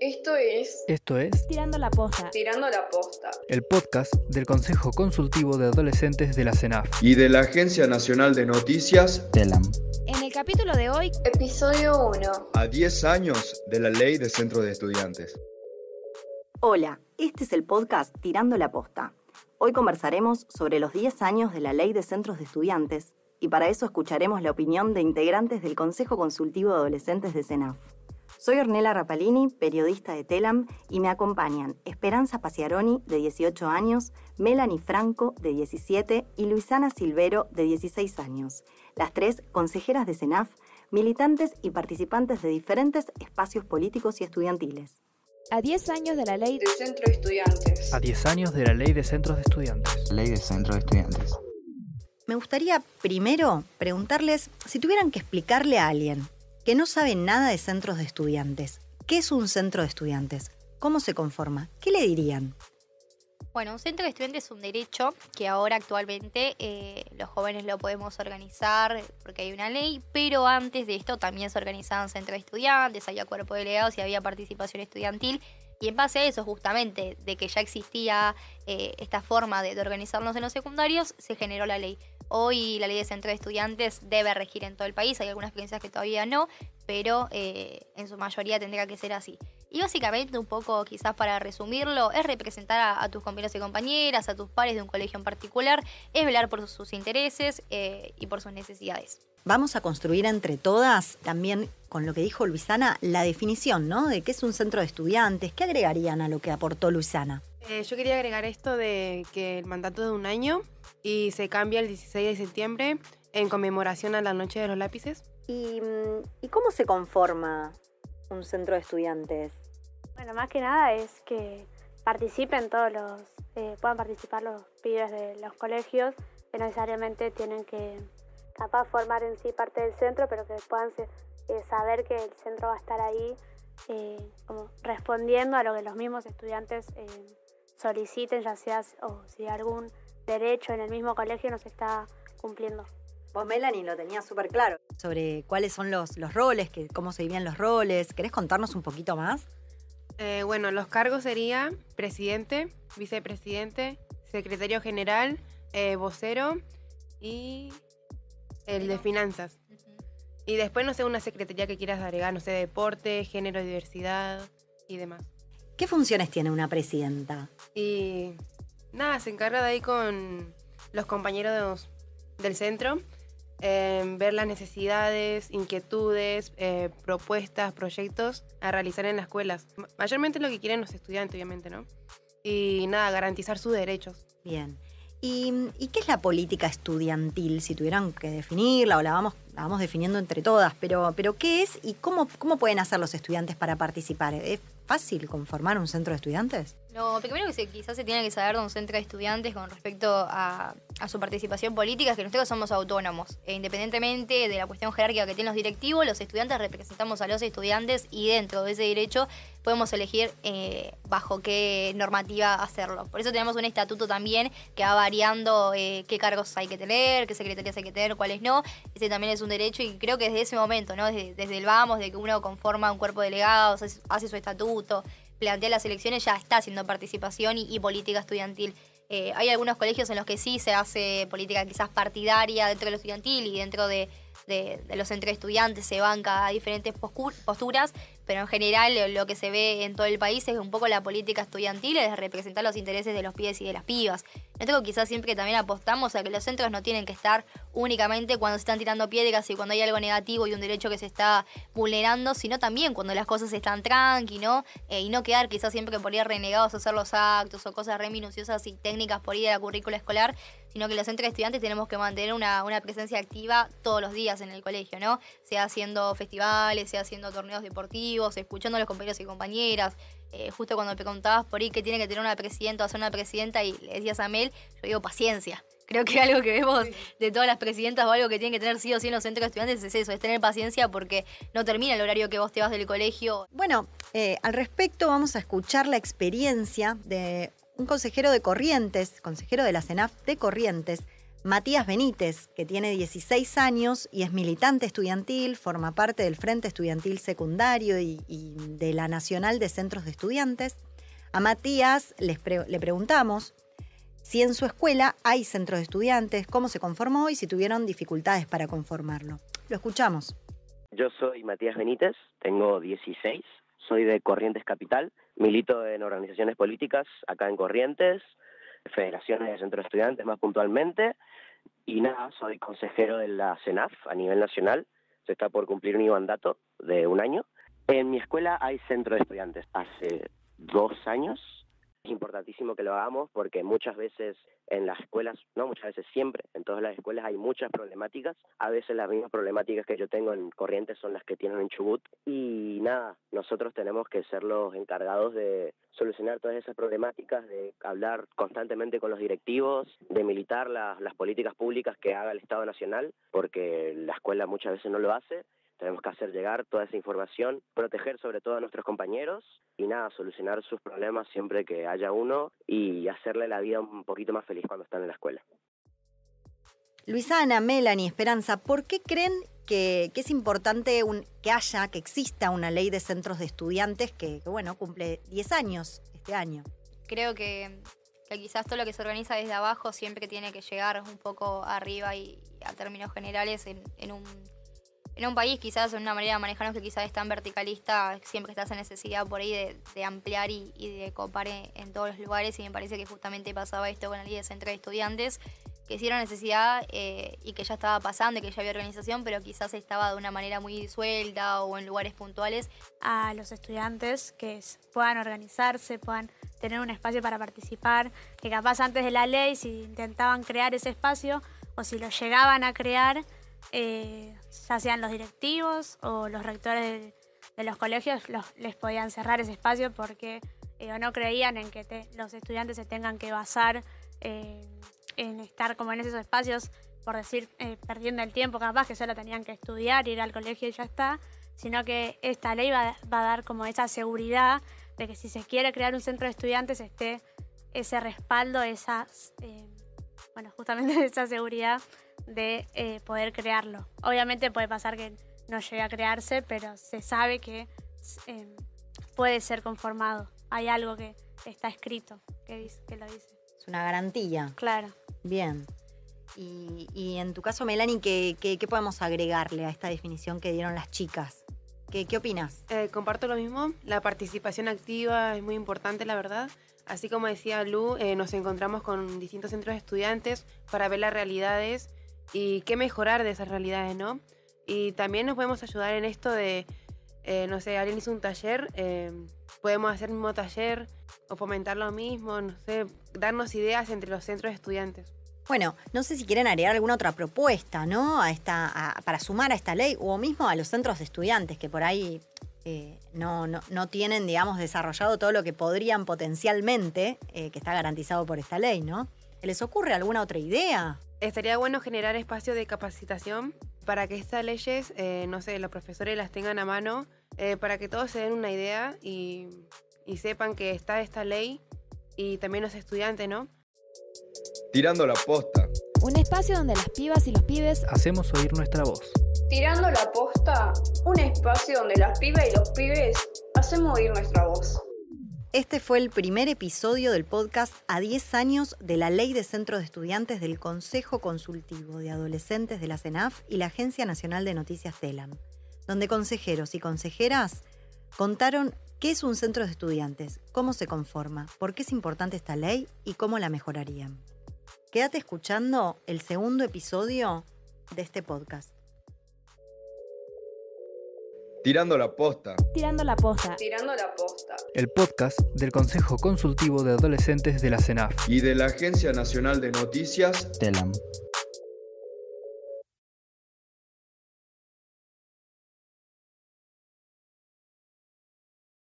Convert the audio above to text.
Esto es Tirando la Posta. El podcast del Consejo Consultivo de Adolescentes de la CENAF y de la Agencia Nacional de Noticias, TELAM. En el capítulo de hoy, Episodio 1. a 10 años de la Ley de Centros de Estudiantes. Hola, este es el podcast Tirando la Posta. Hoy conversaremos sobre los 10 años de la Ley de Centros de Estudiantes y para eso escucharemos la opinión de integrantes del Consejo Consultivo de Adolescentes de CENAF. Soy Ornella Rapalini, periodista de TELAM, y me acompañan Esperanza Paciaroni, de 18 años, Melanie Franco, de 17, y Luisana Silvero, de 16 años. Las tres consejeras de CENAF, militantes y participantes de diferentes espacios políticos y estudiantiles. a 10 años de la ley De Centro de Estudiantes. A 10 años de la Ley de Centros de Estudiantes. Ley de Centros de Estudiantes. Me gustaría primero preguntarles si tuvieran que explicarle a alguien que no sabe nada de centros de estudiantes, ¿qué es un centro de estudiantes? ¿Cómo se conforma? ¿Qué le dirían? Bueno, un centro de estudiantes es un derecho que ahora actualmente los jóvenes lo podemos organizar porque hay una ley, pero antes de esto también se organizaban centros de estudiantes, había cuerpo de delegados y había participación estudiantil. Y en base a eso, justamente, de que ya existía esta forma de organizarnos en los secundarios, se generó la ley. Hoy la ley de centros de estudiantes debe regir en todo el país, hay algunas provincias que todavía no, pero en su mayoría tendría que ser así. Y básicamente, un poco quizás para resumirlo, es representar a tus compañeros y compañeras, a tus pares de un colegio en particular, es velar por sus intereses y por sus necesidades. Vamos a construir entre todas, también con lo que dijo Luisana, la definición, ¿no? De qué es un centro de estudiantes. ¿Qué agregarían a lo que aportó Luisana? Yo quería agregar esto de que el mandato es de un año y se cambia el 16 de septiembre en conmemoración a la Noche de los Lápices. ¿Y cómo se conforma un centro de estudiantes? Bueno, más que nada es que participen puedan participar los pibes de los colegios, que no necesariamente tienen que capaz formar en sí parte del centro, pero que puedan saber que el centro va a estar ahí como respondiendo a lo que los mismos estudiantes soliciten, ya sea o si algún derecho en el mismo colegio no se está cumpliendo. Vos, Melanie, lo tenías súper claro. Sobre cuáles son los roles, cómo se vivían los roles. ¿Querés contarnos un poquito más? Bueno, los cargos serían presidente, vicepresidente, secretario general, vocero y el de finanzas. Y después, no sé, una secretaría que quieras agregar, no sé, deporte, género, diversidad y demás. ¿Qué funciones tiene una presidenta? Y nada, se encarga de ahí con los compañeros del centro, ver las necesidades, inquietudes, propuestas, proyectos a realizar en las escuelas. Mayormente lo que quieren los estudiantes, obviamente, ¿no? Y nada, garantizar sus derechos. Bien. ¿Y qué es la política estudiantil? Si tuvieran que definirla o la vamos definiendo entre todas, pero ¿qué es y cómo pueden hacer los estudiantes para participar? ¿Es fácil conformar un centro de estudiantes? Lo primero que quizás se tiene que saber de un centro de estudiantes con respecto a su participación política es que nosotros somos autónomos. Independientemente de la cuestión jerárquica que tienen los directivos, los estudiantes representamos a los estudiantes y dentro de ese derecho podemos elegir bajo qué normativa hacerlo. Por eso tenemos un estatuto también que va variando qué cargos hay que tener, qué secretarías hay que tener, cuáles no. Ese también es un derecho y creo que desde ese momento, ¿no? Desde el vamos, de que uno conforma un cuerpo de delegados, hace su estatuto, plantea las elecciones, ya está haciendo participación y política estudiantil. Hay algunos colegios en los que sí se hace política quizás partidaria dentro de lo estudiantil y dentro de los centros de estudiantes se banca diferentes posturas, pero en general lo que se ve en todo el país es un poco la política estudiantil, es representar los intereses de los pibes y de las pibas. Nosotros quizás siempre también apostamos a que los centros no tienen que estar únicamente cuando se están tirando piedras y cuando hay algo negativo y un derecho que se está vulnerando, sino también cuando las cosas están tranqui, ¿no? Y no quedar quizás siempre por ahí renegados a hacer los actos o cosas re minuciosas y técnicas por ahí de la currícula escolar, sino que los centros de estudiantes tenemos que mantener una presencia activa todos los días en el colegio, ¿no? Sea haciendo festivales, sea haciendo torneos deportivos, escuchando a los compañeros y compañeras. Justo cuando te preguntabas por ahí qué tiene que tener una presidenta o hacer una presidenta y le decías a Mel, yo digo paciencia. Creo que algo que vemos de todas las presidentas o algo que tienen que tener sí o sí en los centros de estudiantes es eso, es tener paciencia porque no termina el horario que vos te vas del colegio. Bueno, al respecto vamos a escuchar la experiencia de un consejero de Corrientes, consejero de la CENAF de Corrientes, Matías Benítez, que tiene 16 años y es militante estudiantil, forma parte del Frente Estudiantil Secundario y de la Nacional de Centros de Estudiantes. A Matías le preguntamos si en su escuela hay centros de estudiantes, cómo se conformó y si tuvieron dificultades para conformarlo. Lo escuchamos. Yo soy Matías Benítez, tengo 16, soy de Corrientes Capital, milito en organizaciones políticas acá en Corrientes, federaciones de centros de estudiantes más puntualmente, y nada, soy consejero de la CENAF a nivel nacional, se está por cumplir mi mandato de 1 año. En mi escuela hay centro de estudiantes hace 2 años. Es importantísimo que lo hagamos porque muchas veces en las escuelas, no muchas veces, siempre, en todas las escuelas hay muchas problemáticas. A veces las mismas problemáticas que yo tengo en Corrientes son las que tienen en Chubut. Y nada, nosotros tenemos que ser los encargados de solucionar todas esas problemáticas, de hablar constantemente con los directivos, de militar las políticas públicas que haga el Estado Nacional, porque la escuela muchas veces no lo hace. Tenemos que hacer llegar toda esa información, proteger sobre todo a nuestros compañeros y nada, solucionar sus problemas siempre que haya uno y hacerle la vida un poquito más feliz cuando están en la escuela. Luisana, Melanie, Esperanza, ¿por qué creen que es importante que exista una ley de centros de estudiantes que cumple 10 años este año? Creo que quizás todo lo que se organiza desde abajo siempre tiene que llegar un poco arriba y a términos generales en un país quizás en una manera de manejarnos que quizás es tan verticalista, siempre está esa necesidad por ahí de ampliar y de copar en todos los lugares, y me parece que justamente pasaba esto con la ley de centros de estudiantes, que sí era necesidad y que ya estaba pasando, que ya había organización, pero quizás estaba de una manera muy disuelta o en lugares puntuales. A los estudiantes que puedan organizarse, puedan tener un espacio para participar, que capaz antes de la ley si intentaban crear ese espacio o si lo llegaban a crear, ya sean los directivos o los rectores de los colegios les podían cerrar ese espacio porque o no creían en que los estudiantes se tengan que basar en estar como en esos espacios, por decir, perdiendo el tiempo, capaz que solo tenían que estudiar, ir al colegio y ya está, sino que esta ley va a dar como esa seguridad de que si se quiere crear un centro de estudiantes esté ese respaldo, justamente esa seguridad de poder crearlo. Obviamente puede pasar que no llegue a crearse, pero se sabe que puede ser conformado. Hay algo que está escrito que lo dice. Es una garantía. Claro. Bien. Y en tu caso, Melanie, ¿qué podemos agregarle a esta definición que dieron las chicas? ¿Qué opinas? Comparto lo mismo. La participación activa es muy importante, la verdad. Así como decía Lu, nos encontramos con distintos centros de estudiantes para ver las realidades y qué mejorar de esas realidades, ¿no? Y también nos podemos ayudar en esto de, alguien hizo un taller, podemos hacer el mismo taller o fomentar lo mismo, darnos ideas entre los centros de estudiantes. Bueno, no sé si quieren agregar alguna otra propuesta, ¿no? Para sumar a esta ley o mismo a los centros de estudiantes que por ahí no tienen, digamos, desarrollado todo lo que podrían potencialmente, que está garantizado por esta ley, ¿no? ¿Les ocurre alguna otra idea? Estaría bueno generar espacios de capacitación para que estas leyes, los profesores las tengan a mano, para que todos se den una idea y sepan que está esta ley y también los estudiantes, ¿no? Tirando la posta. Un espacio donde las pibas y los pibes hacemos oír nuestra voz. Tirando la posta, un espacio donde las pibas y los pibes hacemos oír nuestra voz. Este fue el primer episodio del podcast a 10 años de la Ley de Centros de Estudiantes del Consejo Consultivo de Adolescentes de la CENAF y la Agencia Nacional de Noticias TELAM, donde consejeros y consejeras contaron qué es un centro de estudiantes, cómo se conforma, por qué es importante esta ley y cómo la mejorarían. Quédate escuchando el segundo episodio de este podcast. Tirando la posta. tirando la posta. Tirando la posta. El podcast del Consejo Consultivo de Adolescentes de la CENAF Y de la Agencia Nacional de Noticias TELAM.